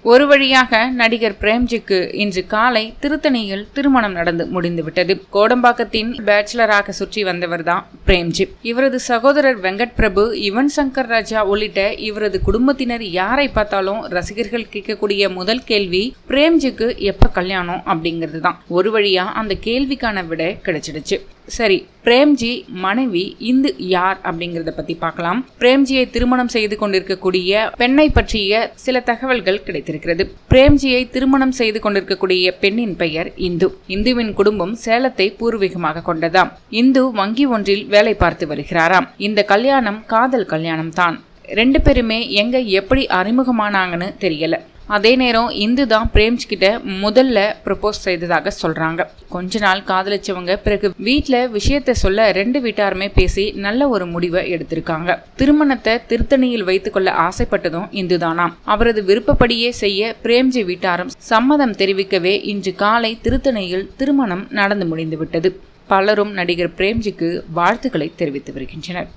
ஒரு வழியாக நடிகர் பிரேம்ஜிக்கு இன்று காலை திருத்தணியில் திருமணம் நடந்து முடிந்துவிட்டது. கோடம்பாக்கத்தின் பேச்சுலராக சுற்றி வந்தவர் தான் பிரேம்ஜி. இவரது சகோதரர் வெங்கட் பிரபு, யுவன் சங்கர் ராஜா உள்ளிட்ட இவரது குடும்பத்தினர் யாரை பார்த்தாலும் ரசிகர்கள் கேட்கக்கூடிய முதல் கேள்வி பிரேம்ஜிக்கு எப்ப கல்யாணம் அப்படிங்கிறது தான். ஒரு வழியா அந்த கேள்விக்கான விடை கிடைச்சிடுச்சு. சரி, பிரேம்ஜி மனைவி இந்து யார் அப்படிங்கறத பத்தி பார்க்கலாம். பிரேம்ஜியை திருமணம் செய்து கொண்டிருக்கக்கூடிய பெண்ணை பற்றிய சில தகவல்கள் கிடைத்திருக்கிறது. பிரேம்ஜியை திருமணம் செய்து கொண்டிருக்கக்கூடிய பெண்ணின் பெயர் இந்து. இந்துவின் குடும்பம் சேலத்தை பூர்வீகமாக கொண்டதாம். இந்து வங்கி ஒன்றில் வேலை பார்த்து வருகிறாராம். இந்த கல்யாணம் காதல் கல்யாணம் தான். 2 பேருமே எங்க எப்படி அறிமுகமானாங்கன்னு தெரியல. அதே நேரம் இந்து தான் பிரேம்ஜி கிட்ட முதல்ல ப்ரப்போஸ் செய்ததாக சொல்றாங்க. கொஞ்ச நாள் காதலிச்சவங்க பிறகு வீட்டுல விஷயத்த சொல்ல 2 வீட்டாருமே பேசி நல்ல ஒரு முடிவை எடுத்திருக்காங்க. திருமணத்தை திருத்தணியில் வைத்துக் கொள்ள ஆசைப்பட்டதும் இந்து தானாம். அவரது விருப்பப்படியே செய்ய பிரேம்ஜி வீட்டாரும் சம்மதம் தெரிவிக்கவே இன்று காலை திருத்தணியில் திருமணம் நடந்து முடிந்துவிட்டது. பலரும் நடிகர் பிரேம்ஜிக்கு வாழ்த்துக்களை தெரிவித்து வருகின்றனர்.